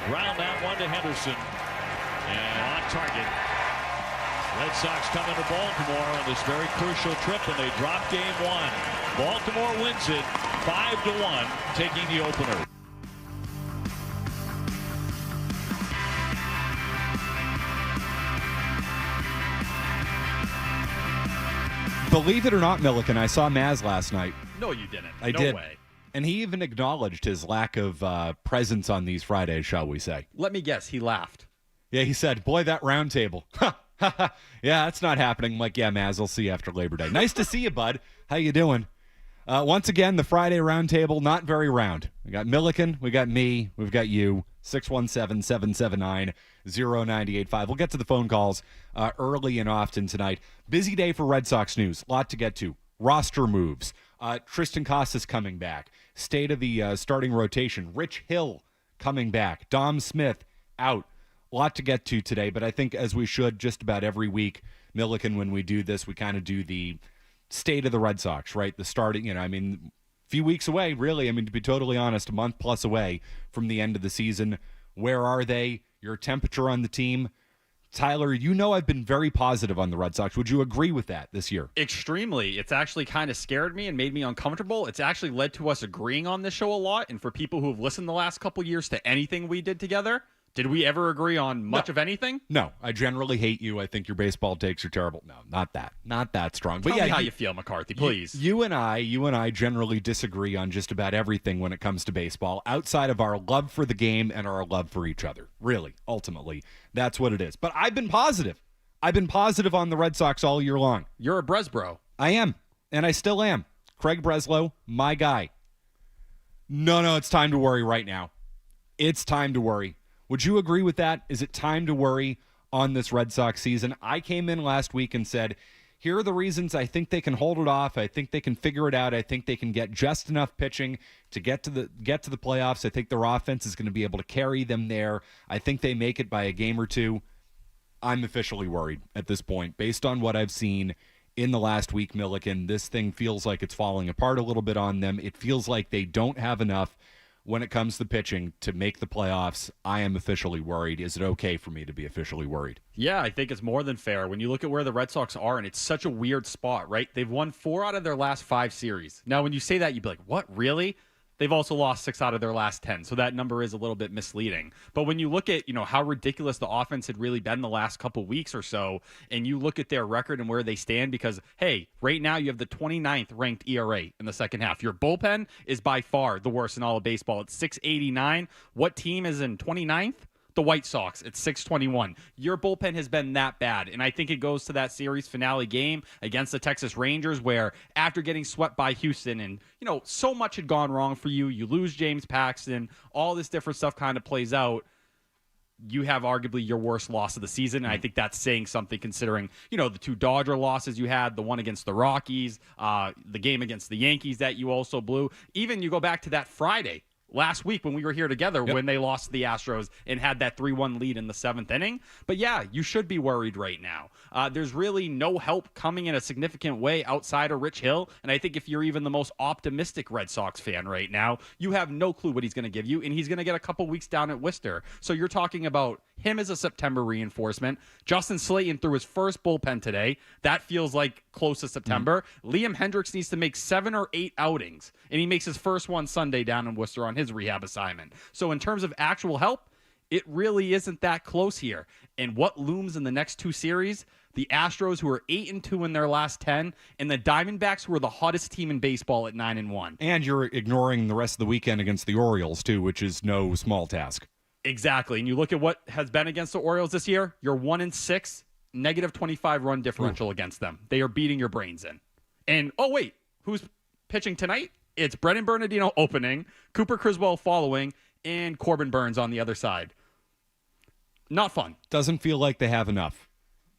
Ground that one to Henderson. And on target. Red Sox come into Baltimore on this very crucial trip, and they drop game one. Baltimore wins it 5-1, taking the opener. Believe it or not, Milliken, I saw Mazz last night. No, you didn't. I no did. way. And he even acknowledged his lack of presence on these Fridays, shall we say. Let me guess. He laughed. Yeah, he said, boy, that round table. Yeah, that's not happening. I'm like, yeah, Mazz, I'll see you after Labor Day. Nice to see you, bud. How you doing? Once again, the Friday round table, not very round. We got Milliken, we got me, we've got you. 617-779-0985. We'll get to the phone calls early and often tonight. Busy day for Red Sox news. Lot to get to. Roster moves. Tristan Casas coming back. State of the starting rotation. Rich Hill coming back. Dom Smith out. A lot to get to today, but I think as we should just about every week, Milliken, when we do this, we kind of do the state of the Red Sox, right? The starting, few weeks away, really. I mean, to be totally honest, a month plus away from the end of the season. Where are they? Your temperature on the team. Tyler, I've been very positive on the Red Sox. Would you agree with that this year? Extremely. It's actually kind of scared me and made me uncomfortable. It's actually led to us agreeing on this show a lot. And for people who have listened the last couple years to anything we did together, did we ever agree on much of anything? No, I generally hate you. I think your baseball takes are terrible. No, not that. Not that strong. Tell me how you feel, McCarthy, please. You and I generally disagree on just about everything when it comes to baseball, outside of our love for the game and our love for each other. Really, ultimately, that's what it is. But I've been positive. I've been positive on the Red Sox all year long. You're a Bresbro. I am, and I still am. Craig Breslow, my guy. No, it's time to worry right now. It's time to worry. Would you agree with that? Is it time to worry on this Red Sox season? I came in last week and said, here are the reasons I think they can hold it off. I think they can figure it out. I think they can get just enough pitching to get to the playoffs. I think their offense is going to be able to carry them there. I think they make it by a game or two. I'm officially worried at this point. Based on what I've seen in the last week, Milliken, this thing feels like it's falling apart a little bit on them. It feels like they don't have enough when it comes to pitching to make the playoffs. I am officially worried. Is it okay for me to be officially worried? Yeah, I think it's more than fair. When you look at where the Red Sox are, and it's such a weird spot, right? They've won 4 out of their last 5 series. Now, when you say that, you'd be like, what, really? They've also lost 6 out of their last 10, so that number is a little bit misleading. But when you look at, how ridiculous the offense had really been the last couple weeks or so, and you look at their record and where they stand, because, hey, right now you have the 29th ranked ERA in the second half. Your bullpen is by far the worst in all of baseball. It's 689. What team is in 29th? The White Sox at 621. Your bullpen has been that bad, and I think it goes to that series finale game against the Texas Rangers, where after getting swept by Houston and so much had gone wrong for you, you lose James Paxton, all this different stuff kind of plays out. You have arguably your worst loss of the season, and I think that's saying something considering, the 2 Dodger losses you had, the one against the Rockies, the game against the Yankees that you also blew. Even you go back to that Friday last week when we were here together, when they lost to the Astros and had that 3-1 lead in the 7th inning. But yeah, you should be worried right now. There's really no help coming in a significant way outside of Rich Hill. And I think if you're even the most optimistic Red Sox fan right now, you have no clue what he's going to give you. And he's going to get a couple weeks down at Worcester. So you're talking about him as a September reinforcement. Justin Slayton threw his first bullpen today. That feels like close to September. Liam Hendricks needs to make 7 or 8 outings, and he makes his first one Sunday down in Worcester on his rehab assignment. So in terms of actual help, it really isn't that close here. And what looms in the next 2 series? The Astros, who are 8-2 in their last 10, and the Diamondbacks, who are the hottest team in baseball at 9-1. And you're ignoring the rest of the weekend against the Orioles, too, which is no small task. Exactly. And you look at what has been against the Orioles this year, you're 1-6, negative 25 run differential against them. They are beating your brains in. And, oh, wait, who's pitching tonight? It's Brennan Bernardino opening, Cooper Criswell following, and Corbin Burns on the other side. Not fun. Doesn't feel like they have enough.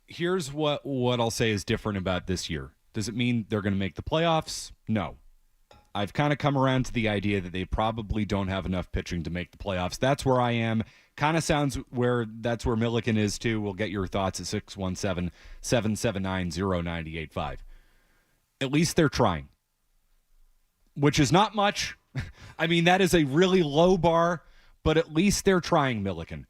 Here's what I'll say is different about this year. Does it mean they're going to make the playoffs? No. I've kind of come around to the idea that they probably don't have enough pitching to make the playoffs. That's where I am. Kind of sounds that's where Milliken is too. We'll get your thoughts at 617-779-0985. At least they're trying, which is not much. I mean, that is a really low bar, but at least they're trying, Milliken.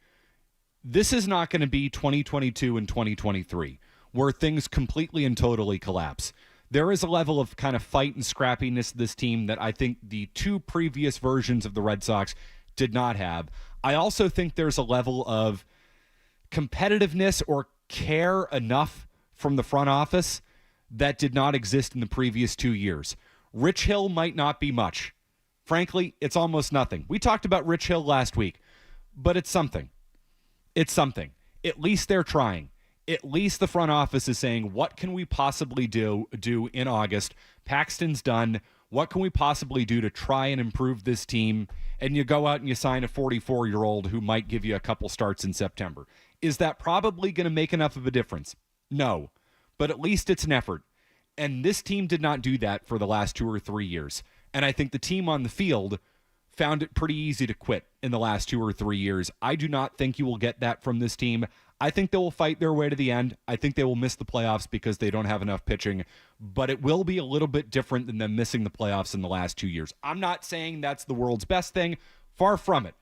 This is not going to be 2022 and 2023 where things completely and totally collapse. There is a level of kind of fight and scrappiness to this team that I think the two previous versions of the Red Sox did not have. I also think there's a level of competitiveness or care enough from the front office that did not exist in the previous 2 years. Rich Hill might not be much. Frankly, it's almost nothing. We talked about Rich Hill last week, but it's something. It's something. At least they're trying. At least the front office is saying, what can we possibly do in August? Paxton's done. What can we possibly do to try and improve this team? And you go out and you sign a 44-year-old who might give you a couple starts in September. Is that probably going to make enough of a difference? No. But at least it's an effort. And this team did not do that for the last 2 or 3 years. And I think the team on the field found it pretty easy to quit in the last 2 or 3 years. I do not think you will get that from this team. I think they will fight their way to the end. I think they will miss the playoffs because they don't have enough pitching, but it will be a little bit different than them missing the playoffs in the last 2 years. I'm not saying that's the world's best thing. Far from it.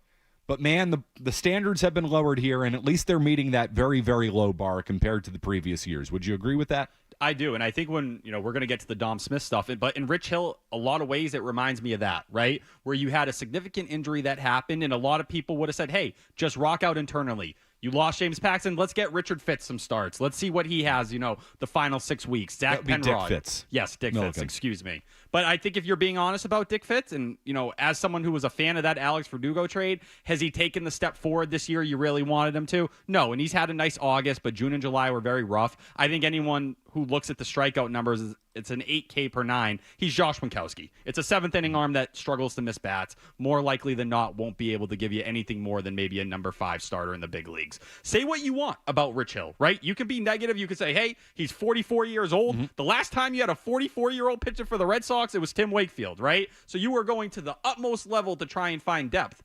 But man, the standards have been lowered here, and at least they're meeting that very, very low bar compared to the previous years. Would you agree with that? I do, and I think when we're going to get to the Dom Smith stuff, but in Rich Hill, a lot of ways it reminds me of that, right? Where you had a significant injury that happened, and a lot of people would have said, "Hey, just rock out internally. You lost James Paxton. Let's get Richard Fitz some starts. Let's see what he has. The final 6 weeks." Zach Penrod, Dick Fitz. Yes, Dick Milliken. Fitz. Excuse me, but I think if you're being honest about Dick Fitz, and as someone who was a fan of that Alex Verdugo trade, has he taken the step forward this year you really wanted him to? No, and he's had a nice August, but June and July were very rough. I think anyone who looks at the strikeout numbers, it's an 8K per 9. He's Josh Winkowski. It's a 7th inning arm that struggles to miss bats. More likely than not, won't be able to give you anything more than maybe a number 5 starter in the big leagues. Say what you want about Rich Hill, right? You can be negative. You can say, hey, he's 44 years old. Mm-hmm. The last time you had a 44-year-old pitcher for the Red Sox, it was Tim Wakefield, right? So you were going to the utmost level to try and find depth.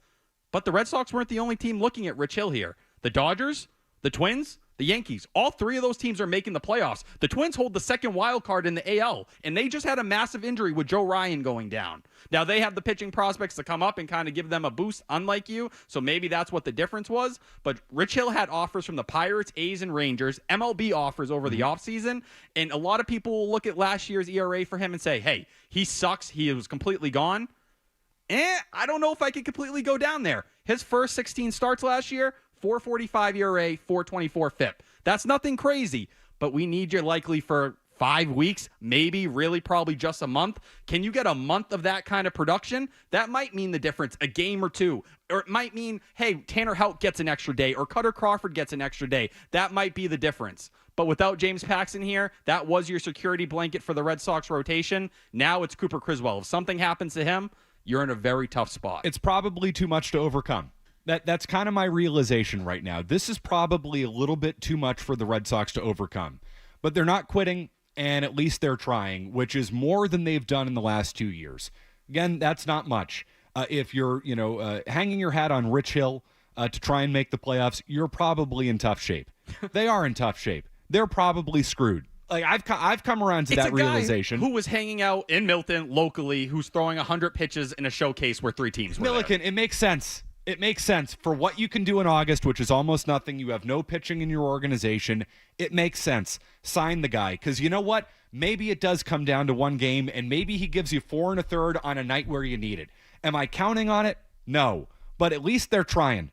But the Red Sox weren't the only team looking at Rich Hill here. The Dodgers, the Twins, the Yankees, all 3 of those teams are making the playoffs. The Twins hold the second wild card in the AL, and they just had a massive injury with Joe Ryan going down. Now, they have the pitching prospects to come up and kind of give them a boost, unlike you, so maybe that's what the difference was. But Rich Hill had offers from the Pirates, A's, and Rangers, MLB offers over the offseason, and a lot of people will look at last year's ERA for him and say, hey, he sucks, he was completely gone. I don't know if I could completely go down there. His first 16 starts last year, 4.45 ERA, 4.24 FIP. That's nothing crazy, but we need you likely for 5 weeks, maybe really probably just a month. Can you get a month of that kind of production? That might mean the difference, a game or two. Or it might mean, hey, Tanner Houck gets an extra day or Cutter Crawford gets an extra day. That might be the difference. But without James Paxton here, that was your security blanket for the Red Sox rotation. Now it's Cooper Criswell. If something happens to him, you're in a very tough spot. It's probably too much to overcome. That's kind of my realization right now. This is probably a little bit too much for the Red Sox to overcome. But they're not quitting, and at least they're trying, which is more than they've done in the last 2 years. Again, that's not much. If you're, hanging your hat on Rich Hill to try and make the playoffs, you're probably in tough shape. They are in tough shape. They're probably screwed. Like I've come around to that realization. Who was hanging out in Milton locally, who's throwing 100 pitches in a showcase where 3 teams were Milliken, there. It makes sense. It makes sense for what you can do in August, which is almost nothing. You have no pitching in your organization. It makes sense. Sign the guy, because you know what? Maybe it does come down to one game, and maybe he gives you 4 1/3 on a night where you need it. Am I counting on it? No. But at least they're trying.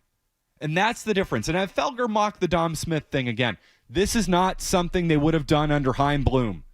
And that's the difference. And I've Felger mocked the Dom Smith thing again. This is not something they would have done under Chaim Bloom.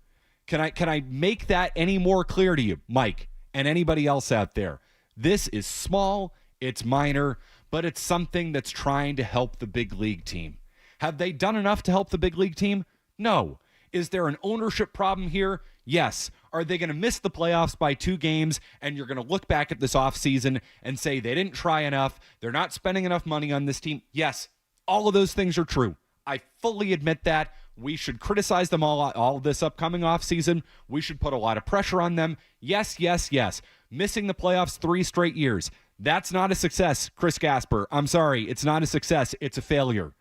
Can I make that any more clear to you, Mike, and anybody else out there? This is small. It's minor, but it's something that's trying to help the big league team. Have they done enough to help the big league team? No. Is there an ownership problem here? Yes. Are they going to miss the playoffs by 2 games, and you're going to look back at this offseason and say they didn't try enough, they're not spending enough money on this team? Yes. All of those things are true. I fully admit that. We should criticize them all this upcoming offseason. We should put a lot of pressure on them. Yes, yes, yes. Missing the playoffs 3 straight years. That's not a success, Chris Gasper. I'm sorry, it's not a success. It's a failure.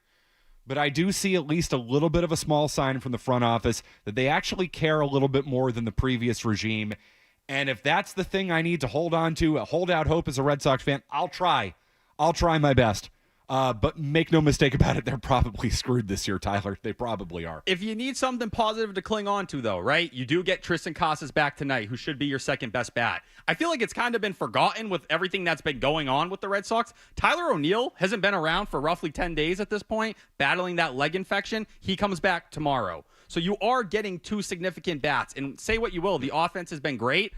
But I do see at least a little bit of a small sign from the front office that they actually care a little bit more than the previous regime. And if that's the thing I need to hold on to, hold out hope as a Red Sox fan, I'll try. I'll try my best. But make no mistake about it, they're probably screwed this year, Tyler. They probably are. If you need something positive to cling on to, though, right, you do get Tristan Casas back tonight, who should be your second best bat. I feel like it's kind of been forgotten with everything that's been going on with the Red Sox. Tyler O'Neill hasn't been around for roughly 10 days at this point, battling that leg infection. He comes back tomorrow. So you are getting two significant bats. And say what you will, the offense has been great.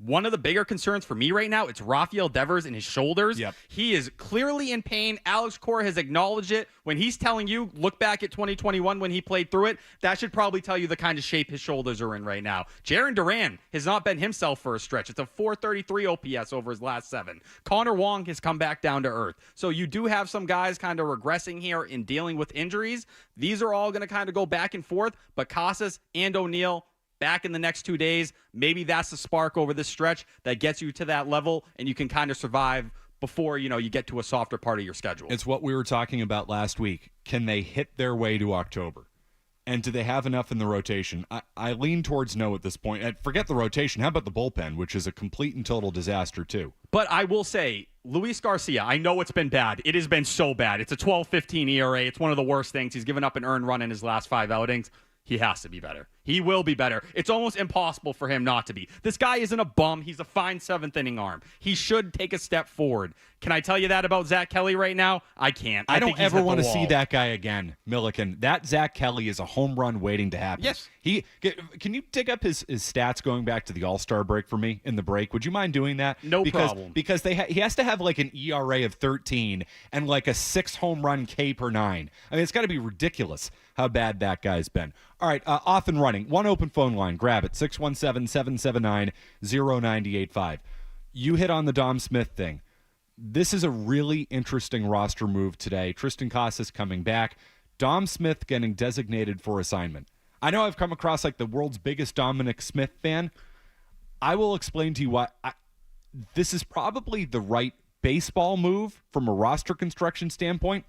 One of the bigger concerns for me right now, it's Rafael Devers and his shoulders. Yep. He is clearly in pain. Alex Cora has acknowledged it. When he's telling you, look back at 2021 when he played through it, that should probably tell you the kind of shape his shoulders are in right now. Jarren Duran has not been himself for a stretch. It's a 433 OPS over his last 7. Connor Wong has come back down to earth. So you do have some guys kind of regressing here in dealing with injuries. These are all going to kind of go back and forth, but Casas and O'Neill back in the next 2 days. Maybe that's the spark over this stretch that gets you to that level, and you can kind of survive before, you get to a softer part of your schedule. It's what we were talking about last week. Can they hit their way to October? And do they have enough in the rotation? I lean towards no at this point. And forget the rotation. How about the bullpen, which is a complete and total disaster, too? But I will say, Luis Garcia, I know it's been bad. It has been so bad. It's a 12-15 ERA. It's one of the worst things. He's given up an earned run in his last 5 outings. He has to be better. He will be better. It's almost impossible for him not to be. This guy isn't a bum. He's a fine 7th-inning arm. He should take a step forward. Can I tell you that about Zach Kelly right now? I can't. I think don't he's ever hit the want to wall. see that guy again, Milliken. That Zach Kelly is a home run waiting to happen. Yes. Can you dig up his stats going back to the All-Star break for me in the break? Would you mind doing that? No problem. Because he has to have like an ERA of 13 and like a 6 home run K per 9. I mean, it's got to be ridiculous how bad that guy's been. All right, off and running. One open phone line. Grab it, 617-779-0985. You hit on the Dom Smith thing. This is a really interesting roster move today. Tristan Casas coming back. Dom Smith getting designated for assignment. I know I've come across like the world's biggest Dominic Smith fan. I will explain to you why. This is probably the right baseball move from a roster construction standpoint.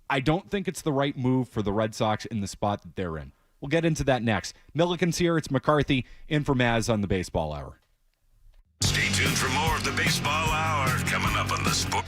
I don't think it's the right move for the Red Sox in the spot that they're in. We'll get into that next. Milliken's here. It's McCarthy in for Mazz on the Baseball Hour. Stay tuned for more of the Baseball Hour coming up on the Sport.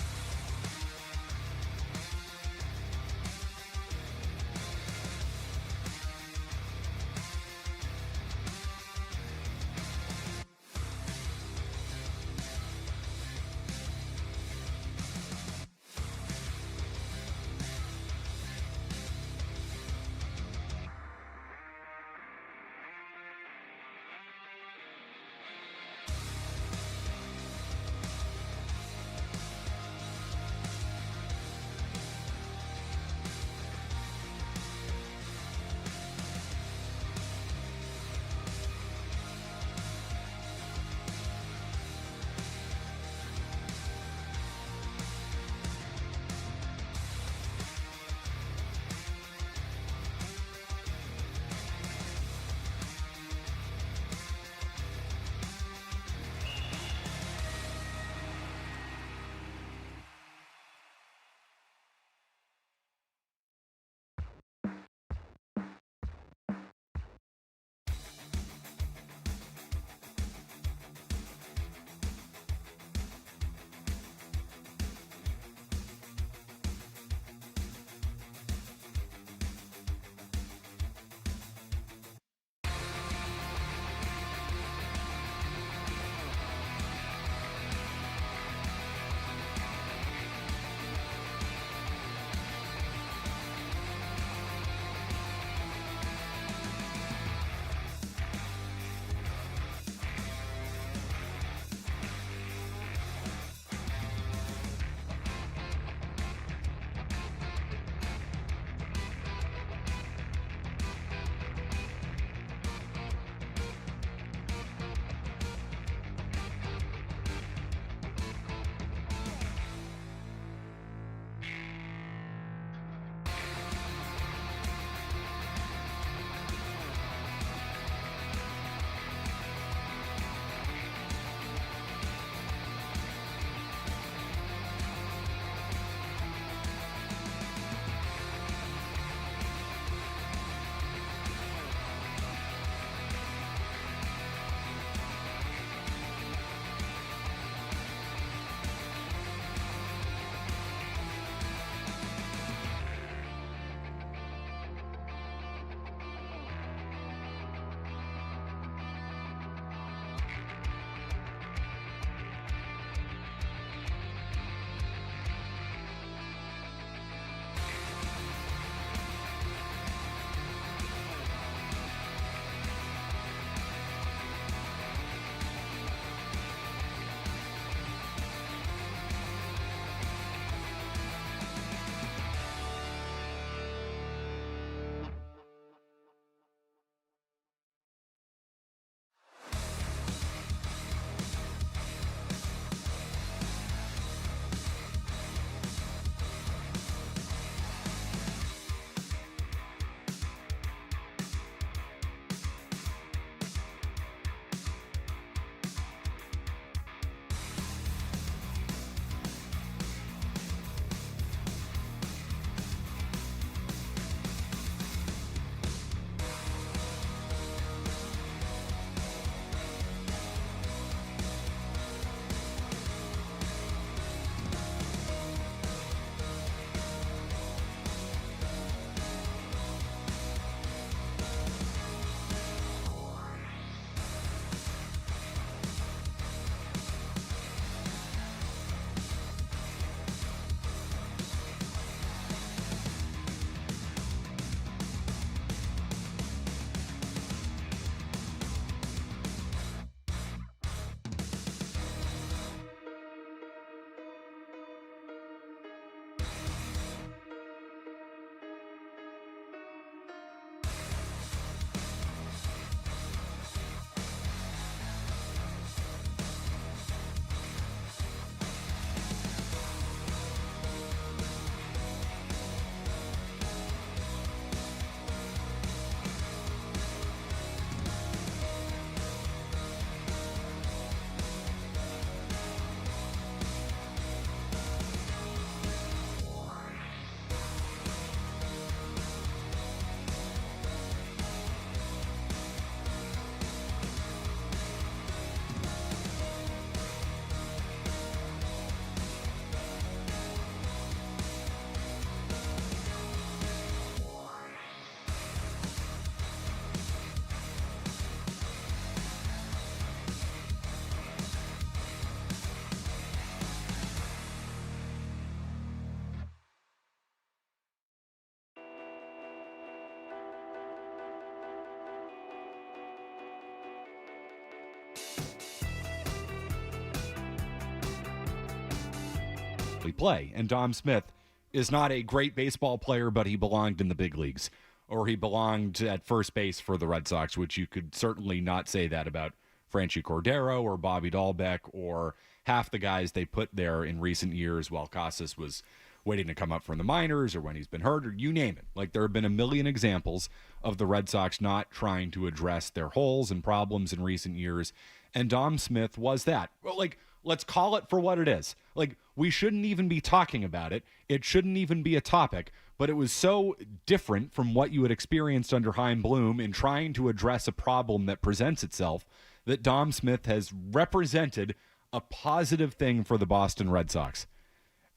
actually play. And Dom Smith is not a great baseball player, but he belonged in the big leagues, or he belonged at first base for the Red Sox, which you could certainly not say that about Franchi Cordero or Bobby Dahlbeck or half the guys they put there in recent years while Casas was waiting to come up from the minors or when he's been hurt or you name it. Like, there have been a million examples of the Red Sox not trying to address their holes and problems in recent years, and Dom Smith was that. Well, like, let's call it for what it is. Like, we shouldn't even be talking about it. It shouldn't even be a topic, but it was so different from what you had experienced under Chaim Bloom in trying to address a problem that presents itself that Dom Smith has represented a positive thing for the Boston Red Sox.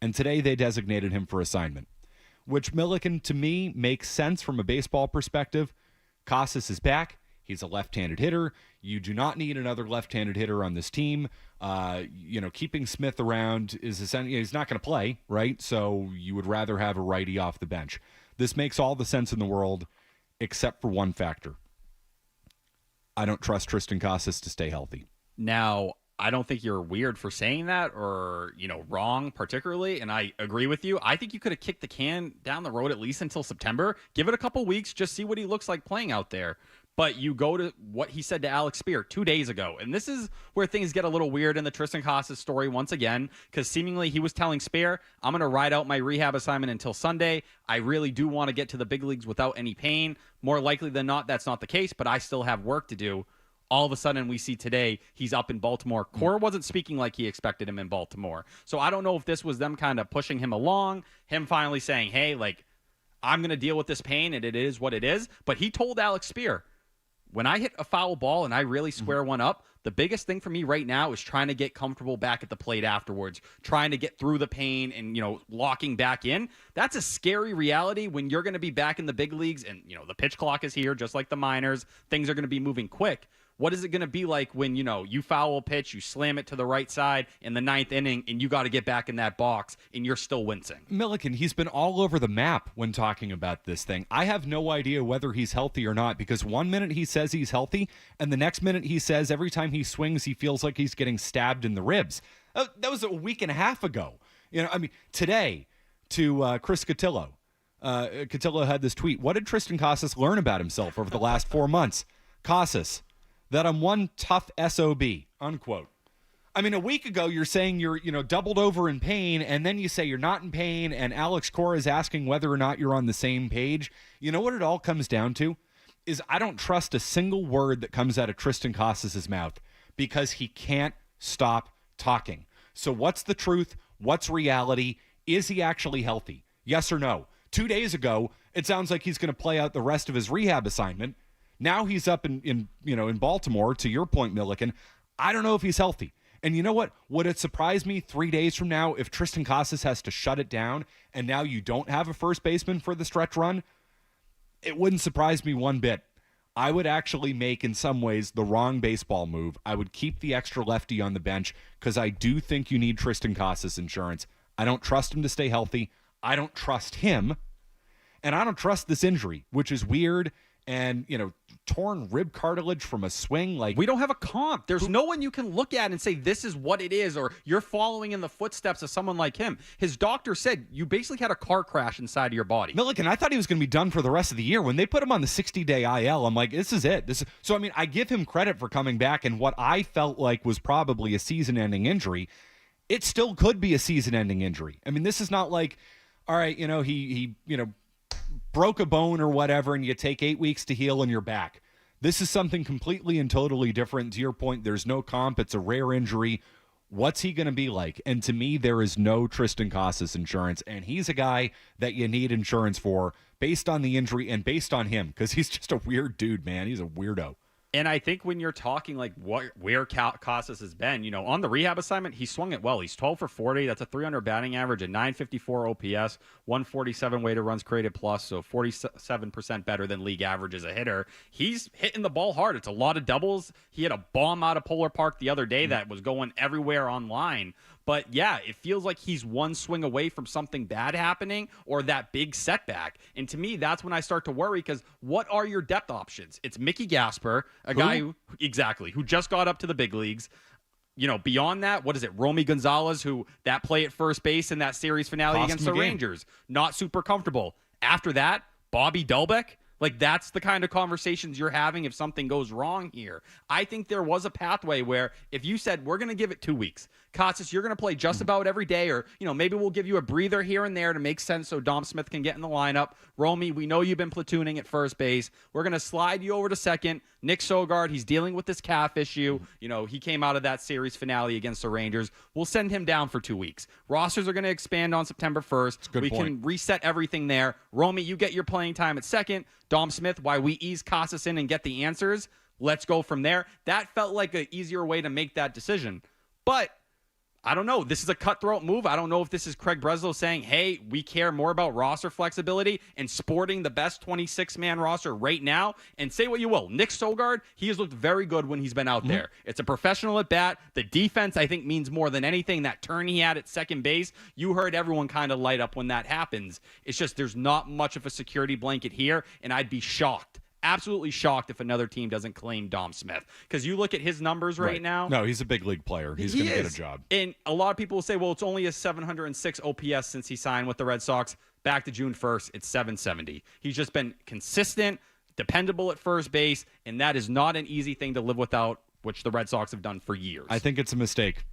And today they designated him for assignment, which, Milliken, to me, makes sense from a baseball perspective. Casas is back. He's a left-handed hitter. You do not need another left-handed hitter on this team. Keeping Smith around is essentially, he's not going to play, right? So you would rather have a righty off the bench. This makes all the sense in the world, except for one factor. I don't trust Tristan Casas to stay healthy. Now, I don't think you're weird for saying that or, wrong particularly, and I agree with you. I think you could have kicked the can down the road at least until September. Give it a couple weeks, just see what he looks like playing out there. But you go to what he said to Alex Spear 2 days ago, and this is where things get a little weird in the Tristan Casas story once again, because seemingly he was telling Spear, I'm going to ride out my rehab assignment until Sunday. I really do want to get to the big leagues without any pain. More likely than not, that's not the case, but I still have work to do. All of a sudden, we see today he's up in Baltimore. Cora wasn't speaking like he expected him in Baltimore. So I don't know if this was them kind of pushing him along, him finally saying, hey, I'm going to deal with this pain, and it is what it is. But he told Alex Spear, when I hit a foul ball and I really square one up, the biggest thing for me right now is trying to get comfortable back at the plate afterwards, trying to get through the pain and, locking back in. That's a scary reality when you're going to be back in the big leagues and, the pitch clock is here, just like the minors. Things are going to be moving quick. What is it going to be like when, you foul a pitch, you slam it to the right side in the ninth inning, and you got to get back in that box, and you're still wincing? Milliken, he's been all over the map when talking about this thing. I have no idea whether he's healthy or not, because 1 minute he says he's healthy, and the next minute he says every time he swings, he feels like he's getting stabbed in the ribs. That was a week and a half ago. Today, to Chris Cotillo. Cotillo had this tweet. What did Tristan Casas learn about himself over the last 4 months? Casas, that I'm one tough SOB, unquote. A week ago, you're saying you're, doubled over in pain, and then you say you're not in pain, and Alex Cora is asking whether or not you're on the same page. You know what it all comes down to? Is I don't trust a single word that comes out of Tristan Casas' mouth because he can't stop talking. So what's the truth? What's reality? Is he actually healthy? Yes or no? 2 days ago, it sounds like he's going to play out the rest of his rehab assignment. Now he's up in Baltimore, to your point, Milliken. I don't know if he's healthy. And you know what? Would it surprise me 3 days from now if Tristan Casas has to shut it down and now you don't have a first baseman for the stretch run? It wouldn't surprise me one bit. I would actually make, in some ways, the wrong baseball move. I would keep the extra lefty on the bench because I do think you need Tristan Casas insurance. I don't trust him to stay healthy. I don't trust him. And I don't trust this injury, which is weird. And, torn rib cartilage from a swing. We don't have a comp. There's no one you can look at and say, this is what it is, or you're following in the footsteps of someone like him. His doctor said you basically had a car crash inside of your body. Milliken, I thought he was going to be done for the rest of the year. When they put him on the 60-day IL, I'm like, this is it. So, I give him credit for coming back, and what I felt like was probably a season-ending injury, it still could be a season-ending injury. This is not like, all right, he broke a bone or whatever, and you take 8 weeks to heal and you're back. This is something completely and totally different. To your point, there's no comp. It's a rare injury. What's he going to be like? And to me, there is no Tristan Casas insurance, and he's a guy that you need insurance for based on the injury and based on him, because he's just a weird dude, man. He's a weirdo. And I think when you're talking where Casas has been, on the rehab assignment, he swung it well. He's 12 for 40. That's a 300 batting average, a 954 OPS, 147 weighted runs created plus, so 47% better than league average as a hitter. He's hitting the ball hard. It's a lot of doubles. He had a bomb out of Polar Park the other day that was going everywhere online. But yeah, it feels like he's one swing away from something bad happening or that big setback. And to me, that's when I start to worry, because what are your depth options? It's Mickey Gasper, a guy who just got up to the big leagues. beyond that, what is it? Romy Gonzalez, who that play at first base in that series finale Cost against him the a game. Rangers, not super comfortable. After that, Bobby Delbeck. Like, that's the kind of conversations you're having if something goes wrong here. I think there was a pathway where if you said, we're going to give it 2 weeks, Costas, you're going to play just about every day, or, maybe we'll give you a breather here and there to make sense so Dom Smith can get in the lineup. Romy, we know you've been platooning at first base. We're going to slide you over to second. Nick Sogard, he's dealing with this calf issue. He came out of that series finale against the Rangers. We'll send him down for 2 weeks. Rosters are going to expand on September 1st. We can reset everything there. Romy, you get your playing time at second. Dom Smith, while we ease Costas in and get the answers, let's go from there. That felt like an easier way to make that decision. But I don't know. This is a cutthroat move. I don't know if this is Craig Breslow saying, hey, we care more about roster flexibility and sporting the best 26-man roster right now. And say what you will. Nick Sogard, he has looked very good when he's been out there. It's a professional at bat. The defense, I think, means more than anything. That turn he had at second base, you heard everyone kind of light up when that happens. It's just there's not much of a security blanket here, and I'd be shocked. Absolutely shocked if another team doesn't claim Dom Smith, because you look at his numbers right now. No, he's a big league player. He's going to get a job. And a lot of people will say, well, it's only a 706 OPS since he signed with the Red Sox. Back to June 1st, it's 770. He's just been consistent, dependable at first base, and that is not an easy thing to live without, which the Red Sox have done for years. I think it's a mistake.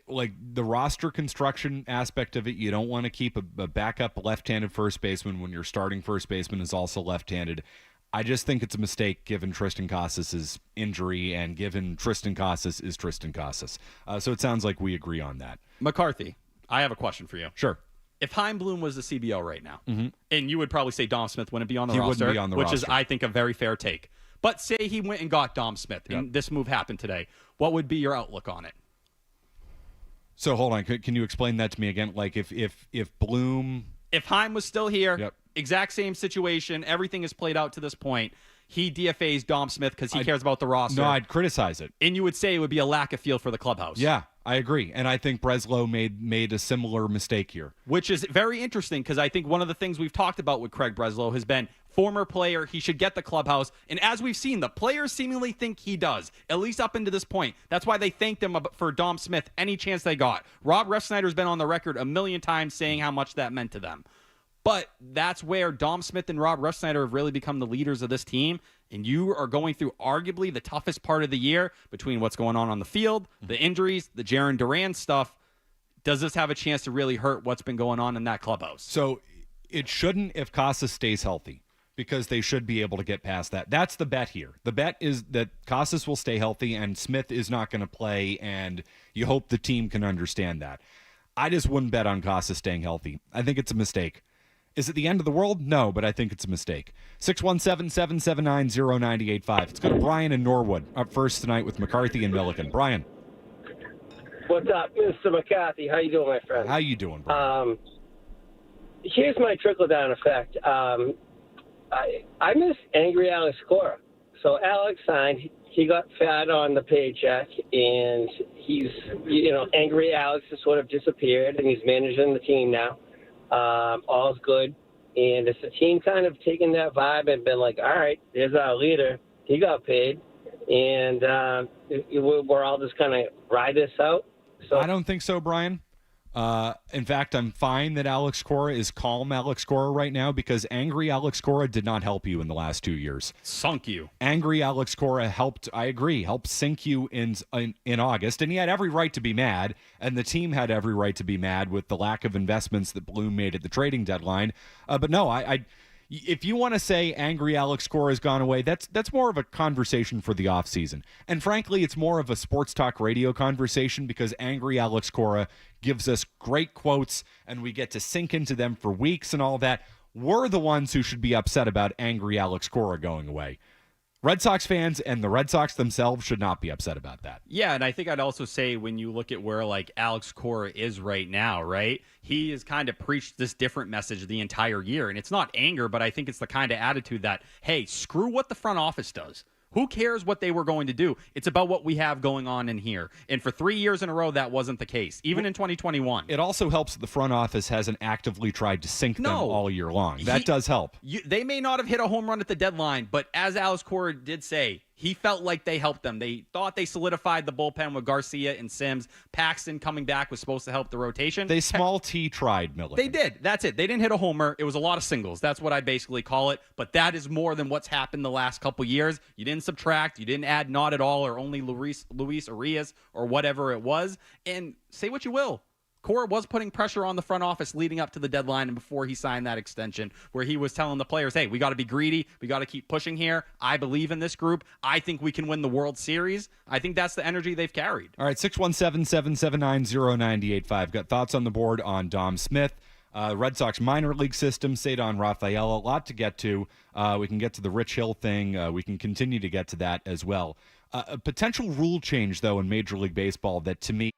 Like the roster construction aspect of it, you don't want to keep a backup left-handed first baseman when your starting first baseman is also left-handed. I just think it's a mistake given Tristan Casas' injury and given Tristan Casas is Tristan Casas. So it sounds like we agree on that. McCarthy, I have a question for you. Sure. If Chaim Bloom was the CBO right now, and you would probably say Dom Smith wouldn't be on the He roster, wouldn't be on the which roster. is, I think, a very fair take. But say he went and got Dom Smith, and this move happened today. What would be your outlook on it? So hold on. Can you explain that to me again? Like if Bloom... If Chaim was still here, Yep. exact same situation, everything is played out to this point, he DFAs Dom Smith because he cares about the roster. No, I'd criticize it. And you would say it would be a lack of feel for the clubhouse. Yeah, I agree. And I think Breslow made a similar mistake here. Which is very interesting, because I think one of the things we've talked about with Craig Breslow has been former player, he should get the clubhouse. And as we've seen, the players seemingly think he does, at least up into this point. That's why they thanked him for Dom Smith any chance they got. Rob Refsnyder's been on the record a million times saying how much that meant to them. But that's where Dom Smith and Rob Refsnyder have really become the leaders of this team. And you are going through arguably the toughest part of the year between what's going on the field, the injuries, the Jaron Duran stuff. Does this have a chance to really hurt what's been going on in that clubhouse? So it shouldn't if Casas stays healthy, because they should be able to get past that. That's the bet here. The bet is that Casas will stay healthy and Smith is not going to play, and you hope the team can understand that. I just wouldn't bet on Casas staying healthy. I think it's a mistake. Is it the end of the world? No, but I think it's a mistake. 617-779-0985. Let's go to Brian in Norwood up first tonight with McCarthy and Milliken. Brian. What's up, Mr. McCarthy? How you doing, my friend? How you doing, Brian? Here's my trickle-down effect. I miss angry Alex Cora. So Alex signed. He got fat on the paycheck, and he's, angry Alex has sort of disappeared, and he's managing the team now. All's good. And it's the team kind of taking that vibe and been like, all right, there's our leader. He got paid. And we're all just kind of ride this out. So I don't think so, Brian. In fact, I'm fine that Alex Cora is calm Alex Cora right now, because angry Alex Cora did not help you in the last 2 years. Sunk you. Angry Alex Cora helped sink you in August, and he had every right to be mad, and the team had every right to be mad with the lack of investments that Bloom made at the trading deadline. But no, if you want to say angry Alex Cora has gone away, that's more of a conversation for the offseason. And frankly, it's more of a sports talk radio conversation, because angry Alex Cora gives us great quotes and we get to sink into them for weeks and all that. We're the ones who should be upset about angry Alex Cora going away. Red Sox fans and the Red Sox themselves should not be upset about that. Yeah, and I think I'd also say when you look at where Alex Cora is right now, right? He has kind of preached this different message the entire year, and it's not anger, but I think it's the kind of attitude that, hey, screw what the front office does. Who cares what they were going to do? It's about what we have going on in here. And for 3 years in a row, that wasn't the case, even in 2021. It also helps that the front office hasn't actively tried to sink them all year long. That does help. They may not have hit a home run at the deadline, but as Alex Cora did say, He felt like they helped them. They thought they solidified the bullpen with Garcia and Sims. Paxton coming back was supposed to help the rotation. They small T tried Milliken. They did. That's it. They didn't hit a homer. It was a lot of singles. That's what I basically call it. But that is more than what's happened the last couple years. You didn't subtract. You didn't add not at all or only Luis Arias or whatever it was. And say what you will. Cora was putting pressure on the front office leading up to the deadline and before he signed that extension, where he was telling the players, hey, we got to be greedy. We got to keep pushing here. I believe in this group. I think we can win the World Series. I think that's the energy they've carried. All right, 617-779-0985. Got thoughts on the board on Dom Smith, Red Sox minor league system, Cedon Rafael. A lot to get to. We can get to the Rich Hill thing. We can continue to get to that as well. A potential rule change, though, in Major League Baseball that, to me,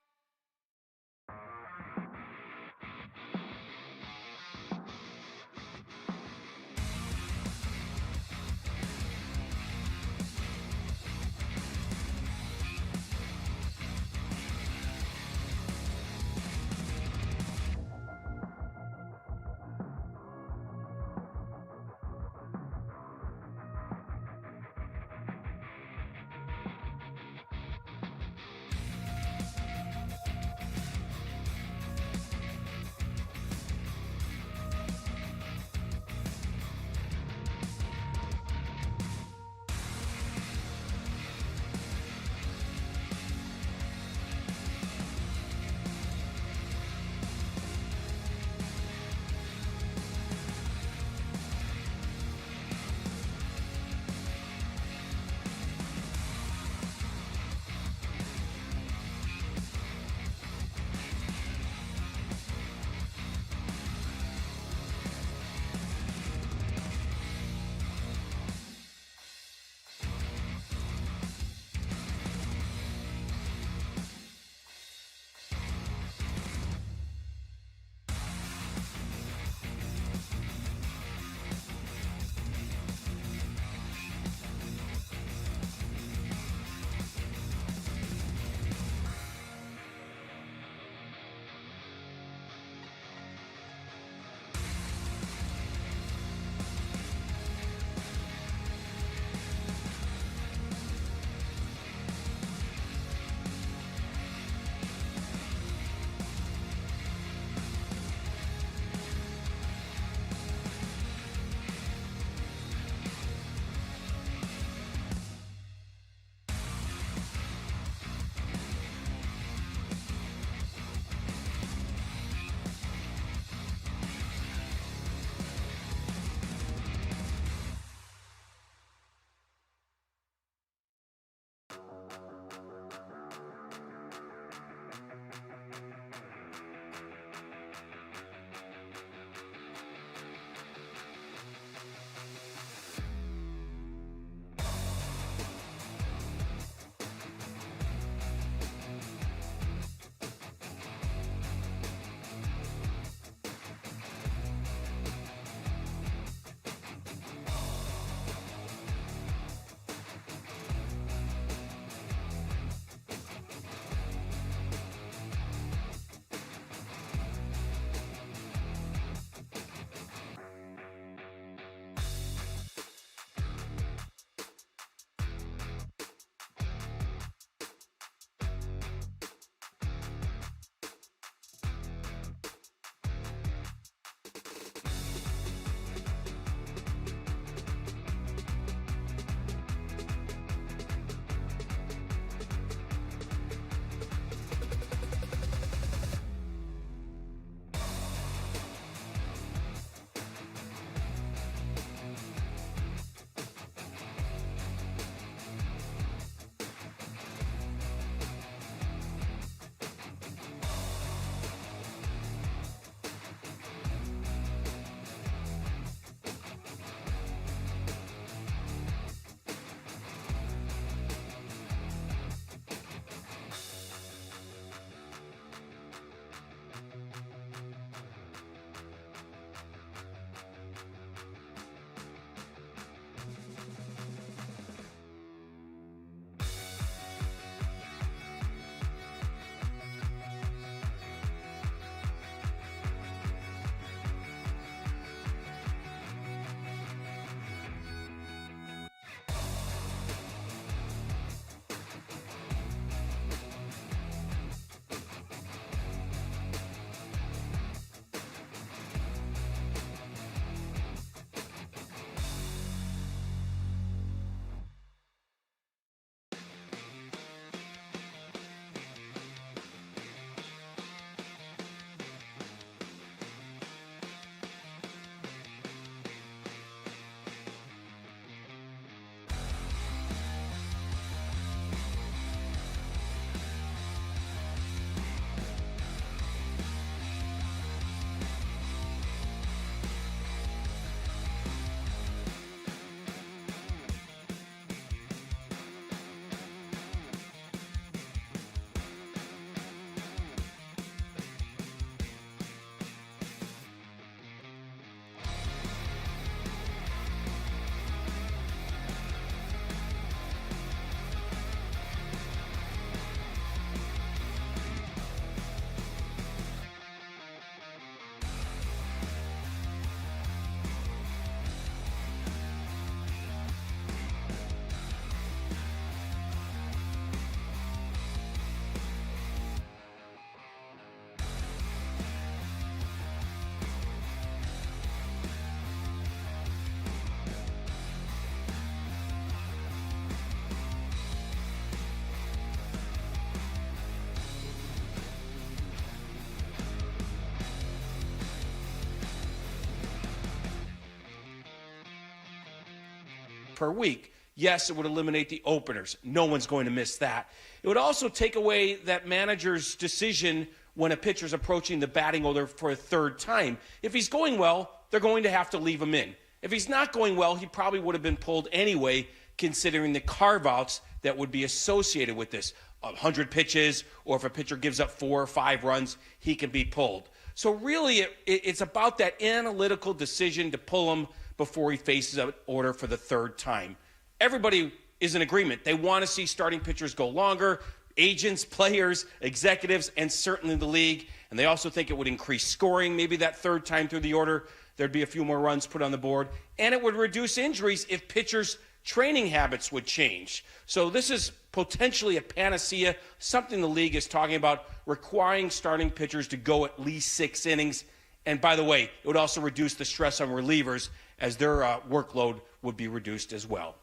per week. Yes, it would eliminate the openers. No one's going to miss that. It would also take away that manager's decision when a pitcher's approaching the batting order for a third time. If he's going well, they're going to have to leave him in. If he's not going well, he probably would have been pulled anyway, considering the carve-outs that would be associated with this. 100 pitches, or if a pitcher gives up 4 or 5 runs, he can be pulled. So really, it's about that analytical decision to pull him before he faces an order for the third time. Everybody is in agreement. They want to see starting pitchers go longer, agents, players, executives, and certainly the league. And they also think it would increase scoring, maybe that third time through the order. There'd be a few more runs put on the board. And it would reduce injuries if pitchers' training habits would change. So this is potentially a panacea, something the league is talking about, requiring starting pitchers to go at least 6 innings. And by the way, it would also reduce the stress on relievers, as their workload would be reduced as well.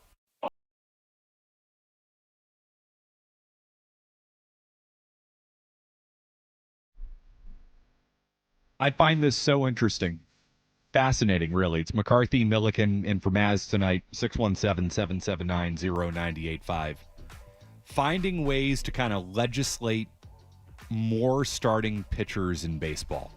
I find this so interesting. Fascinating, really. It's McCarthy, Milliken, and for Mazz tonight, 617-779-0985. Finding ways to kind of legislate more starting pitchers in baseball.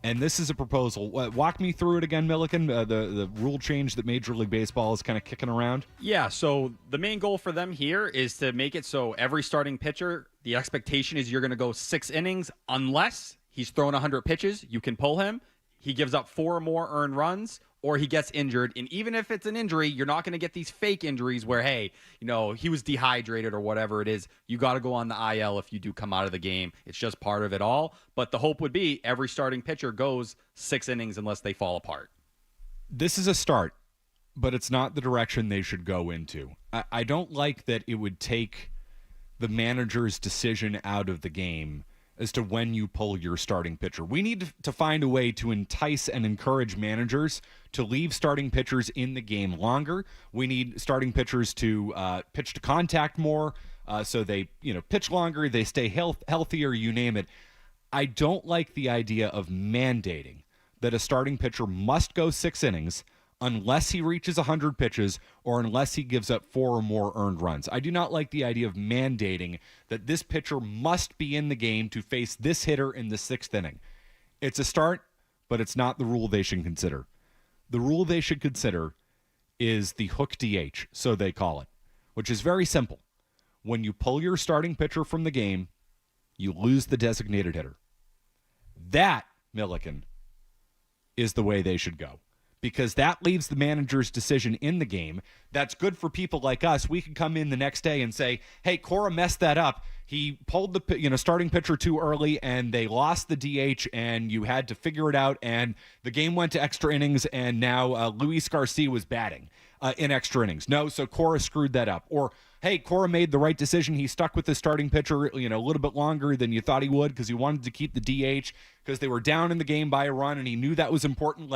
And this is a proposal. Walk me through it again, Milliken, the rule change that Major League Baseball is kind of kicking around. Yeah, so the main goal for them here is to make it so every starting pitcher, the expectation is you're going to go 6 innings unless he's thrown 100 pitches. You can pull him. He gives up 4 or more earned runs, or he gets injured. And even if it's an injury, you're not going to get these fake injuries where, hey, he was dehydrated or whatever it is. You got to go on the IL if you do come out of the game. It's just part of it all. But the hope would be every starting pitcher goes 6 innings unless they fall apart. This is a start, but it's not the direction they should go into. I don't like that it would take the manager's decision out of the game as to when you pull your starting pitcher. We need to find a way to entice and encourage managers to leave starting pitchers in the game longer. We need starting pitchers to pitch to contact more, so they pitch longer, they stay healthier, you name it. I don't like the idea of mandating that a starting pitcher must go 6 innings unless he reaches 100 pitches or unless he gives up 4 or more earned runs. I do not like the idea of mandating that this pitcher must be in the game to face this hitter in the 6th inning. It's a start, but it's not the rule they should consider. The rule they should consider is the hook DH, so they call it, which is very simple. When you pull your starting pitcher from the game, you lose the designated hitter. That, Milliken, is the way they should go. Because that leaves the manager's decision in the game. That's good for people like us. We can come in the next day and say, hey, Cora messed that up. He pulled the starting pitcher too early, and they lost the DH, and you had to figure it out, and the game went to extra innings, and now Luis Garcia was batting in extra innings. No, so Cora screwed that up. Or, hey, Cora made the right decision. He stuck with the starting pitcher a little bit longer than you thought he would because he wanted to keep the DH because they were down in the game by a run, and he knew that was important.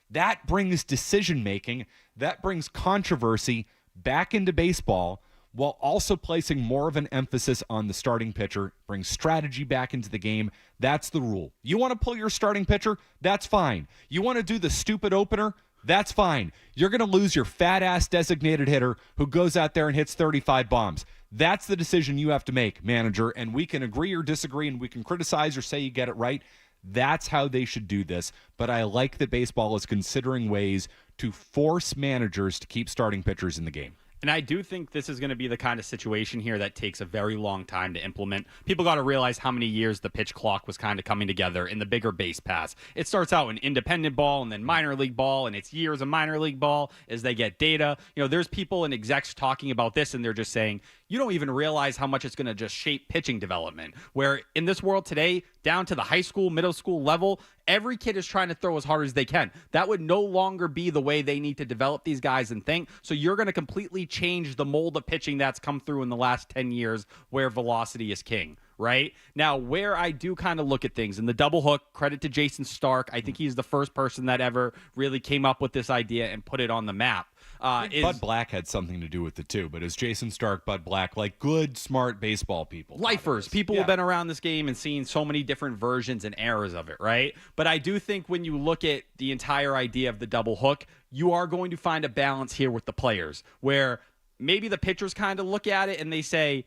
That brings decision-making, that brings controversy back into baseball while also placing more of an emphasis on the starting pitcher, brings strategy back into the game. That's the rule. You want to pull your starting pitcher? That's fine. You want to do the stupid opener? That's fine. You're going to lose your fat-ass designated hitter who goes out there and hits 35 bombs. That's the decision you have to make, manager, and we can agree or disagree, and we can criticize or say you get it right. That's how they should do this, but I like that baseball is considering ways to force managers to keep starting pitchers in the game. And I do think this is going to be the kind of situation here that takes a very long time to implement. People got to realize how many years the pitch clock was kind of coming together in the bigger base pass. It starts out in independent ball and then minor league ball, and it's years of minor league ball as they get data. There's people and execs talking about this, and they're just saying, you don't even realize how much it's going to just shape pitching development. Where in this world today, down to the high school, middle school level, every kid is trying to throw as hard as they can. That would no longer be the way they need to develop these guys and think. So you're going to completely change the mold of pitching that's come through in the last 10 years where velocity is king. Right? Now, where I do kind of look at things, and the double hook, credit to Jason Stark, I think he's the first person that ever really came up with this idea and put it on the map. Bud Black had something to do with it too, but it's Jason Stark, Bud Black, good, smart baseball people. Lifers, people who've been around this game and seen so many different versions and eras of it, right? But I do think when you look at the entire idea of the double hook, you are going to find a balance here with the players where maybe the pitchers kind of look at it and they say,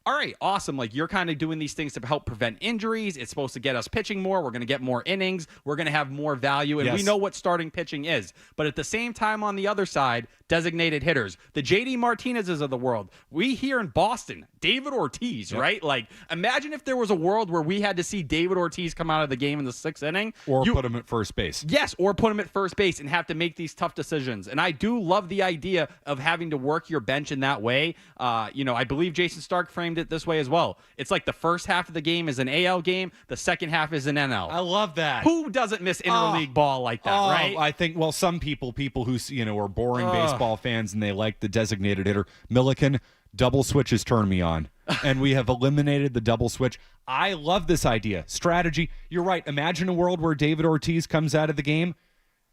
all right, awesome. Like, you're kind of doing these things to help prevent injuries. It's supposed to get us pitching more. We're going to get more innings. We're going to have more value. And we know what starting pitching is. But at the same time, on the other side, designated hitters, the J.D. Martinezes of the world. We here in Boston, David Ortiz, right? Like, imagine if there was a world where we had to see David Ortiz come out of the game in the 6th inning. Or put him at first base. Yes, or put him at first base and have to make these tough decisions. And I do love the idea of having to work your bench in that way. I believe Jason Stark framed it this way as well. It's like the first half of the game is an AL game. The second half is an NL. I love that. Who doesn't miss interleague ball like that, right? I think, well, some people who, are boring baseball fans and they like the designated hitter. Milliken, double switches turn me on. And we have eliminated the double switch. I love this idea. Strategy. You're right. Imagine a world where David Ortiz comes out of the game.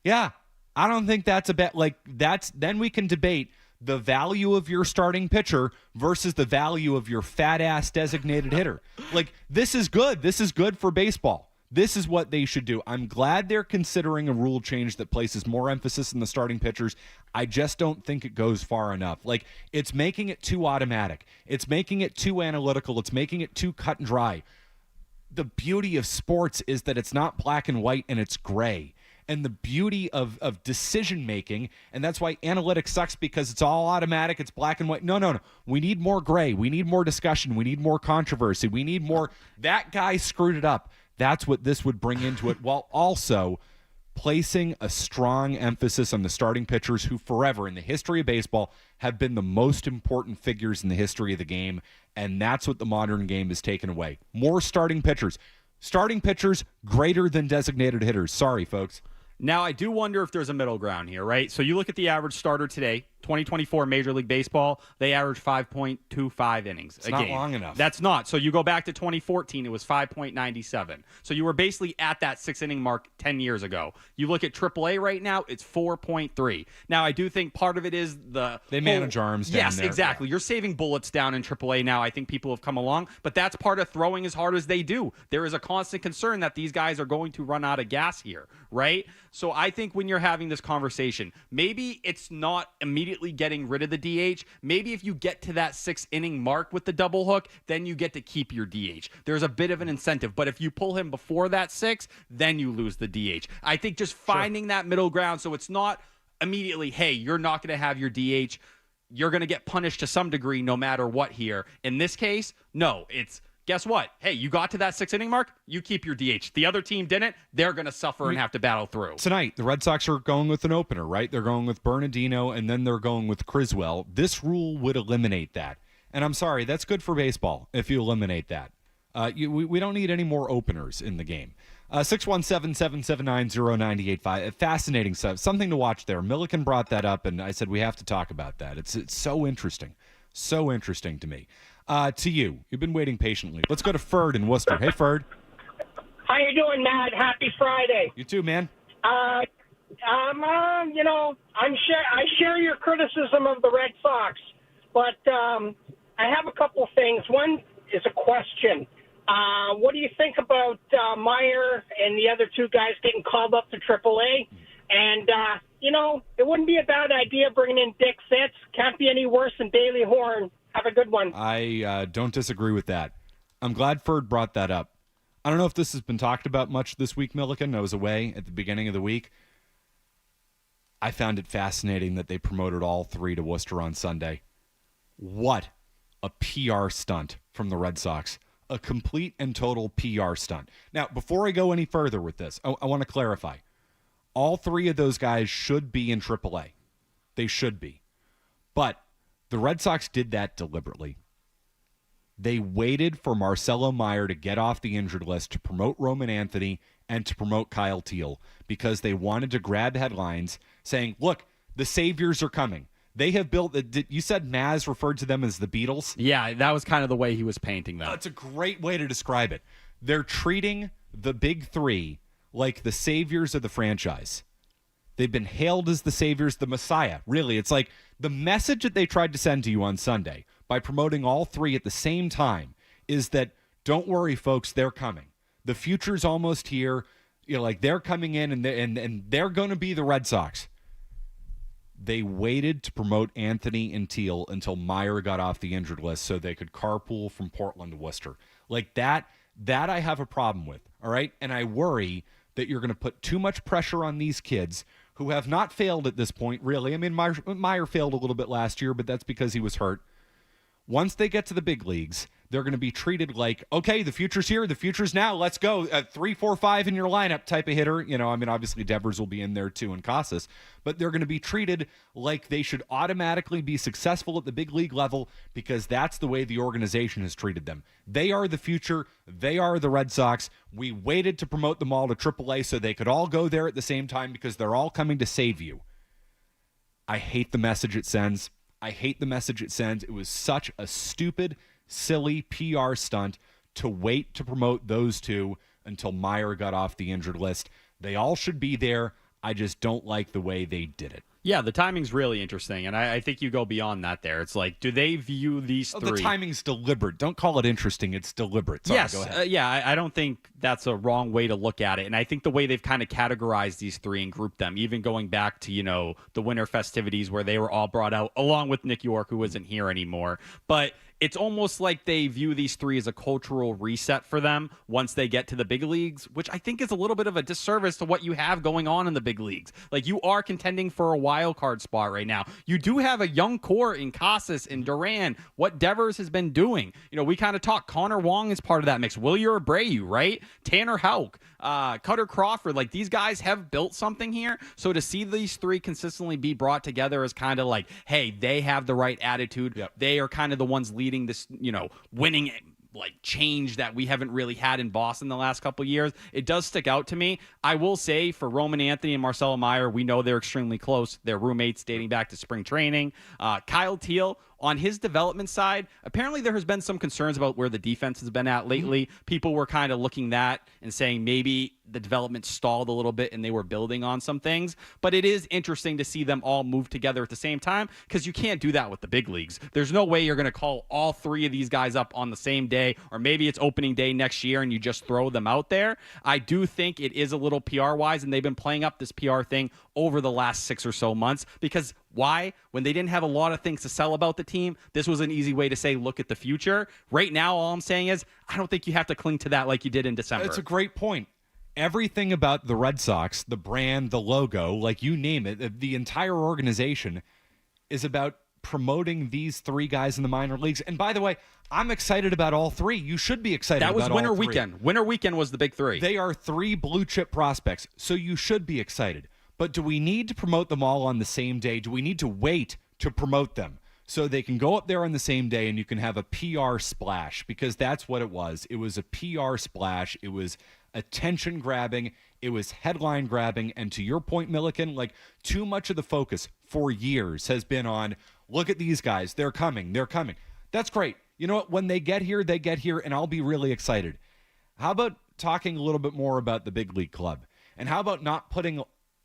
Yeah, I don't think that's a bet. Like, then we can debate the value of your starting pitcher versus the value of your fat-ass designated hitter. Like, this is good. This is good for baseball. This is what they should do. I'm glad they're considering a rule change that places more emphasis on the starting pitchers. I just don't think it goes far enough. Like, it's making it too automatic. It's making it too analytical. It's making it too cut and dry. The beauty of sports is that it's not black and white and it's gray. And the beauty of decision-making, and that's why analytics sucks, because it's all automatic, it's black and white. No. We need more gray. We need more discussion. We need more controversy. We need more, that guy screwed it up. That's what this would bring into it, while also placing a strong emphasis on the starting pitchers who forever in the history of baseball have been the most important figures in the history of the game, and that's what the modern game has taken away. More starting pitchers. Starting pitchers greater than designated hitters. Sorry, folks. Now, I do wonder if there's a middle ground here, right? So you look at the average starter today, 2024 Major League Baseball, they average 5.25 innings a game. It's not long enough. That's not. So you go back to 2014, it was 5.97. So you were basically at that 6-inning mark 10 years ago. You look at AAA right now, it's 4.3. Now, I do think part of it is they manage arms down there. Yes, exactly. Yeah. You're saving bullets down in AAA now. I think people have come along, but that's part of throwing as hard as they do. There is a constant concern that these guys are going to run out of gas here, right? So I think when you're having this conversation, maybe it's not immediately getting rid of the DH. Maybe if you get to that 6-inning mark with the double hook, then you get to keep your DH. There's a bit of an incentive. But if you pull him before that 6, then you lose the DH. I think just finding that middle ground so it's not immediately, hey, you're not going to have your DH. You're going to get punished to some degree no matter what here. In this case, no, it's guess what? Hey, you got to that 6-inning mark, you keep your DH. The other team didn't, they're going to suffer and have to battle through. Tonight, the Red Sox are going with an opener, right? They're going with Bernardino, and then they're going with Criswell. This rule would eliminate that. And I'm sorry, that's good for baseball if you eliminate that. We don't need any more openers in the game. 617-779-0985. Fascinating stuff. Something to watch there. Milliken brought that up, and I said we have to talk about that. It's so interesting. So interesting to me. To you. You've been waiting patiently. Let's go to Ferd in Worcester. Hey, Ferd. How you doing, Matt? Happy Friday. You too, man. I share your criticism of the Red Sox, but I have a couple of things. One is a question. What do you think about Meyer and the other two guys getting called up to AAA? And, it wouldn't be a bad idea bringing in Dick Fitz. Can't be any worse than Bailey Horn. Have a good one. I don't disagree with that. I'm glad Ferd brought that up. I don't know if this has been talked about much this week, Milliken. I was away at the beginning of the week. I found it fascinating that they promoted all three to Worcester on Sunday. What a PR stunt from the Red Sox. A complete and total PR stunt. Now, before I go any further with this, I want to clarify. All three of those guys should be in AAA. They should be. But the Red Sox did that deliberately. They waited for Marcelo Meyer to get off the injured list to promote Roman Anthony and to promote Kyle Teal because they wanted to grab headlines saying, look, the saviors are coming. They have built, you said Mazz referred to them as the Beatles? Yeah, that was kind of the way he was painting them. That's a great way to describe it. They're treating the big three like the saviors of the franchise. They've been hailed as the saviors, the Messiah. Really, it's like the message that they tried to send to you on Sunday by promoting all three at the same time is that, don't worry, folks, they're coming. The future's almost here. They're coming in and they're going to be the Red Sox. They waited to promote Anthony and Teal until Meyer got off the injured list so they could carpool from Portland to Worcester. Like that I have a problem with, all right? And I worry that you're going to put too much pressure on these kids who have not failed at this point, really. I mean, Meyer failed a little bit last year, but that's because he was hurt. Once they get to the big leagues, they're going to be treated like, okay, the future's here, the future's now, let's go. 3, 4, 5 in your lineup type of hitter. You know, I mean, obviously Devers will be in there too and Casas, but they're going to be treated like they should automatically be successful at the big league level because that's the way the organization has treated them. They are the future. They are the Red Sox. We waited to promote them all to AAA so they could all go there at the same time because they're all coming to save you. I hate the message it sends. It was such a stupid, silly PR stunt to wait to promote those two until Meyer got off the injured list. They all should be there. I just don't like the way they did it. Yeah, the timing's really interesting, and I think you go beyond that there. It's like, do they view these three... The timing's deliberate. Don't call it interesting. It's deliberate. Sorry, yes, go ahead. I don't think that's a wrong way to look at it, and I think the way they've kind of categorized these three and grouped them, even going back to, you know, the winter festivities where they were all brought out, along with Nick York, who isn't here anymore, but... It's almost like they view these three as a cultural reset for them once they get to the big leagues, which I think is a little bit of a disservice to what you have going on in the big leagues. Like, you are contending for a wild card spot right now. You do have a young core in Casas and Duran, what Devers has been doing. You know, we kind of talk Connor Wong is part of that mix. Wilyer Abreu, right? Tanner Houck, Cutter Crawford. Like, these guys have built something here. So to see these three consistently be brought together is kind of like, hey, they have the right attitude. Yep. They are kind of the ones leading this, you know, winning like change that we haven't really had in Boston the last couple of years. It does stick out to me. I will say for Roman Anthony and Marcelo Meyer, we know they're extremely close. They're roommates dating back to spring training. Kyle Teal, on his development side, apparently there has been some concerns about where the defense has been at lately. People were kind of looking that and saying maybe the development stalled a little bit and they were building on some things. But it is interesting to see them all move together at the same time because you can't do that with the big leagues. There's no way you're going to call all three of these guys up on the same day, or maybe it's opening day next year and you just throw them out there. I do think it is a little PR-wise, and they've been playing up this PR thing over the last 6 or so months because why? When they didn't have a lot of things to sell about the team, this was an easy way to say, look at the future. Right now, all I'm saying is I don't think you have to cling to that like you did in December. It's a great point. Everything about the Red Sox, the brand, the logo, like you name it, the entire organization is about promoting these three guys in the minor leagues. And by the way, I'm excited about all three. You should be excited about all three. That was winter weekend. Winter weekend was the big three. They are three blue chip prospects, so you should be excited. But do we need to promote them all on the same day? Do we need to wait to promote them so they can go up there on the same day and you can have a PR splash? Because that's what it was. It was a PR splash. It was attention grabbing. It was headline grabbing. And to your point, Milliken, like, too much of the focus for years has been on, look at these guys. They're coming. They're coming. That's great. You know what? When they get here, and I'll be really excited. How about talking a little bit more about the big league club? And how about not putting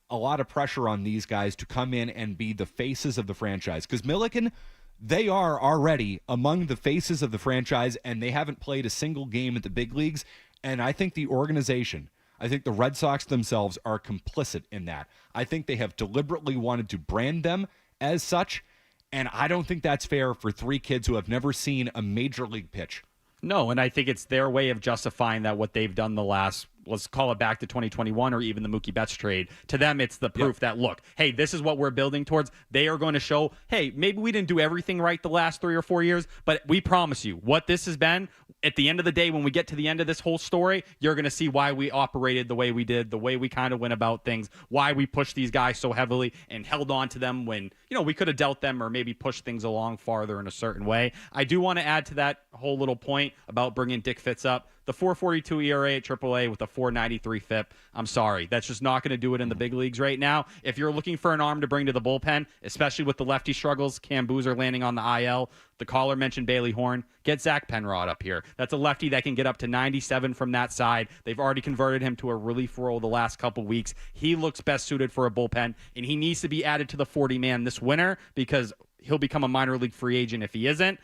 a lot of pressure on these guys to come in and be the faces of the franchise? Because Milliken, they are already among the faces of the franchise, and they haven't played a single game at the big leagues. And I think the organization, I think the Red Sox themselves are complicit in that. I think they have deliberately wanted to brand them as such, and I don't think that's fair for three kids who have never seen a major league pitch. No, and I think it's their way of justifying that what they've done the last, let's call it back to 2021 or even the Mookie Betts trade. To them, it's the proof that, look, hey, this is what we're building towards. They are going to show, hey, maybe we didn't do everything right the last 3 or 4 years, but we promise you what this has been. At the end of the day, when we get to the end of this whole story, you're going to see why we operated the way we did, the way we kind of went about things, why we pushed these guys so heavily and held on to them when, you know, we could have dealt them or maybe pushed things along farther in a certain way. I do want to add to that whole little point about bringing Dick Fitz up. The 4.42 ERA at AAA with a 4.93 FIP. I'm sorry. That's just not going to do it in the big leagues right now. If you're looking for an arm to bring to the bullpen, especially with the lefty struggles, Cam Boozer landing on the IL, the caller mentioned Bailey Horn, get Zach Penrod up here. That's a lefty that can get up to 97 from that side. They've already converted him to a relief role the last couple weeks. He looks best suited for a bullpen, and he needs to be added to the 40-man this winter because he'll become a minor league free agent if he isn't.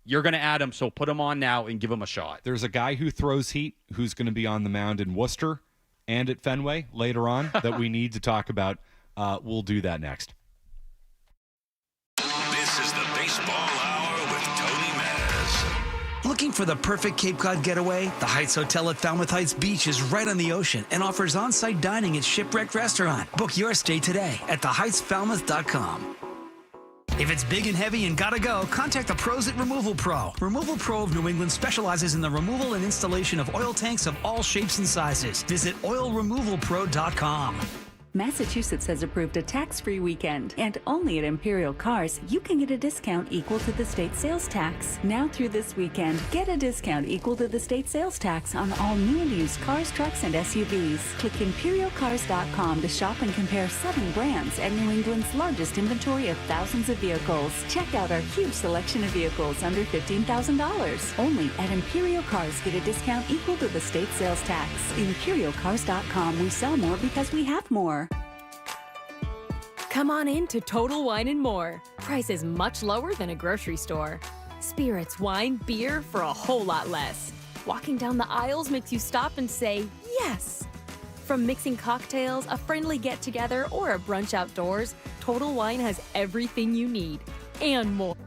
You're going to add him, so put him on now and give him a shot. There's a guy who throws heat who's going to be on the mound in Worcester and at Fenway later on that we need to talk about. We'll do that next. Looking for the perfect Cape Cod getaway? The Heights Hotel at Falmouth Heights Beach is right on the ocean and offers on-site dining at Shipwreck Restaurant. Book your stay today at theheightsfalmouth.com. If it's big and heavy and gotta go, contact the pros at Removal Pro. Removal Pro of New England specializes in the removal and installation of oil tanks of all shapes and sizes. Visit oilremovalpro.com. Massachusetts has approved a tax-free weekend, and only at Imperial Cars, you can get a discount equal to the state sales tax. Now through this weekend, get a discount equal to the state sales tax on all new and used cars, trucks, and SUVs. Click ImperialCars.com to shop and compare 7 brands and New England's largest inventory of thousands of vehicles. Check out our huge selection of vehicles under $15,000. Only at Imperial Cars, get a discount equal to the state sales tax. ImperialCars.com, we sell more because we have more. Come on in to Total Wine & More. Prices much lower than a grocery store. Spirits, wine, beer for a whole lot less. Walking down the aisles makes you stop and say, yes! From mixing cocktails, a friendly get-together, or a brunch outdoors, Total Wine has everything you need, and more.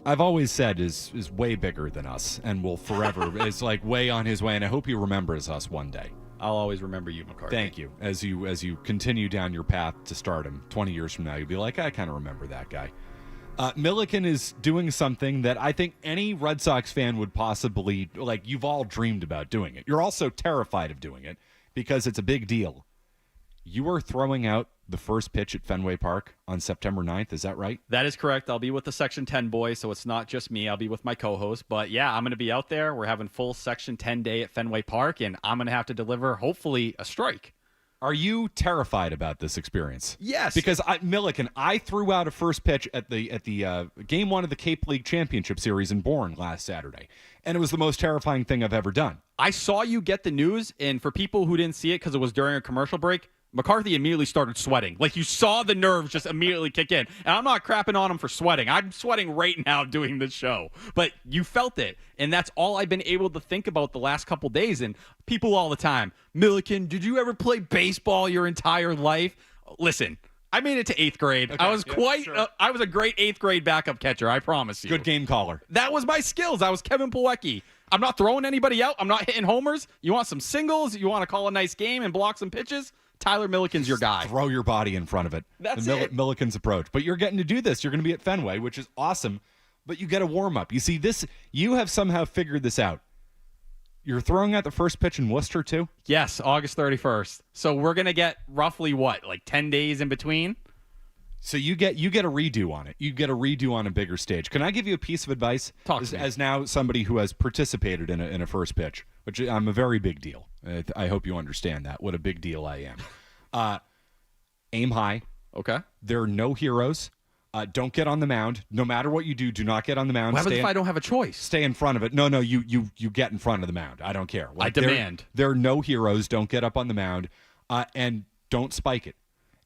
I've always said is way bigger than us and will forever is like way on his way, and I hope he remembers us one day. I'll always remember you, McCarthy. Thank you. As you continue down your path to stardom, 20 years from now, you'll be like, I kind of remember that guy. Milliken is doing something that I think any Red Sox fan would possibly, like, you've all dreamed about doing it. You're also terrified of doing it because it's a big deal. You are throwing out the first pitch at Fenway Park on September 9th. Is that right? That is correct. I'll be with the Section 10 boys, so it's not just me. I'll be with my co-host. But, yeah, I'm going to be out there. We're having full Section 10 day at Fenway Park, and I'm going to have to deliver, hopefully, a strike. Are you terrified about this experience? Yes. Because Milliken, I threw out a first pitch at the Game 1 of the Cape League Championship Series in Bourne last Saturday, and it was the most terrifying thing I've ever done. I saw you get the news, and for people who didn't see it because it was during a commercial break, McCarthy immediately started sweating. Like, you saw the nerves just immediately kick in. And I'm not crapping on him for sweating. I'm sweating right now doing this show. But you felt it. And that's all I've been able to think about the last couple days. And people all the time, Milliken, did you ever play baseball your entire life? Listen, I made it to 8th grade. Okay, I was I was a great 8th grade backup catcher, I promise you. Good game caller. That was my skills. I was Kevin Plawecki. I'm not throwing anybody out. I'm not hitting homers. You want some singles? You want to call a nice game and block some pitches? Tyler Milliken's your guy. Throw your body in front of it. That's it. Milliken's approach. But you're getting to do this. You're going to be at Fenway, which is awesome. But you get a warm-up. You see, you have somehow figured this out. You're throwing out the first pitch in Worcester, too? Yes, August 31st. So we're going to get roughly, like 10 days in between? So you get a redo on it. You get a redo on a bigger stage. Can I give you a piece of advice? Talk to me. As now somebody who has participated in a first pitch, which I'm a very big deal. I hope you understand that, what a big deal I am. Aim high. Okay. There are no heroes. Don't get on the mound. No matter what you do not get on the mound. What happens if I don't have a choice? Stay in front of it. No, you get in front of the mound. I don't care. I demand. There are no heroes. Don't get up on the mound. And don't spike it.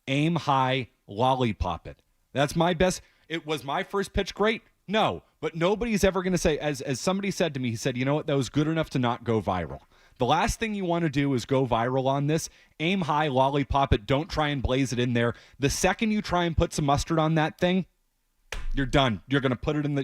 Aim high, lollipop it. That's my best. It was my first pitch great? No. But nobody's ever going to say, as somebody said to me, he said, you know what, that was good enough to not go viral. The last thing you want to do is go viral on this. Aim high, lollipop it. Don't try and blaze it in there. The second you try and put some mustard on that thing, you're done. You're going to put it in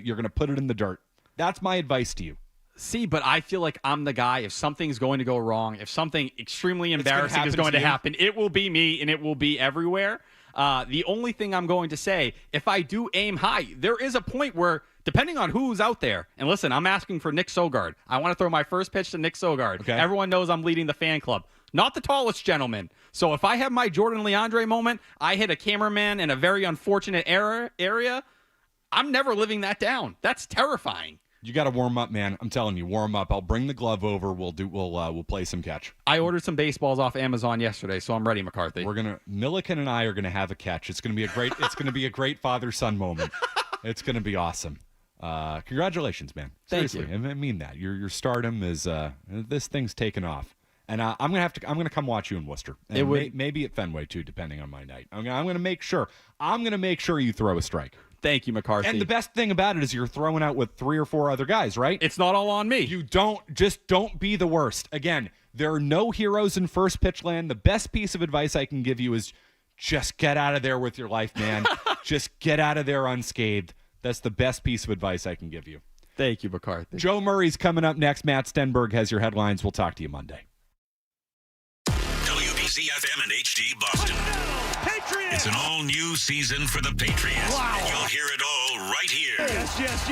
the dirt. That's my advice to you. See, but I feel like I'm the guy. If something's going to go wrong, if something extremely embarrassing is going to happen, it will be me and it will be everywhere. The only thing I'm going to say, if I do aim high, there is a point where, depending on who's out there, and listen, I'm asking for Nick Sogard. I want to throw my first pitch to Nick Sogard. Okay. Everyone knows I'm leading the fan club. Not the tallest gentleman. So if I have my Jordan Leandre moment, I hit a cameraman in a very unfortunate area, I'm never living that down. That's terrifying. You got to warm up, man. I'm telling you, warm up. I'll bring the glove over. We'll play some catch. I ordered some baseballs off Amazon yesterday, so I'm ready, McCarthy. Milliken and I are gonna have a catch. It's gonna be a great father-son moment. It's gonna be awesome. Congratulations, man. Thank Seriously, you. I mean that. Your stardom is this thing's taken off. And I'm gonna come watch you in Worcester. And maybe at Fenway too, depending on my night. I'm gonna make sure you throw a strike. Thank you, McCarthy. And the best thing about it is you're throwing out with 3 or 4 other guys, right? It's not all on me. You don't be the worst. Again, there are no heroes in first pitch land. The best piece of advice I can give you is just get out of there with your life, man. Just get out of there unscathed. That's the best piece of advice I can give you. Thank you, McCarthy. Joe Murray's coming up next. Matt Stenberg has your headlines. We'll talk to you Monday. WBZ-FM and HD Boston. Patriots! It's an all-new season for the Patriots. Wow. You'll hear it all right here. Yes.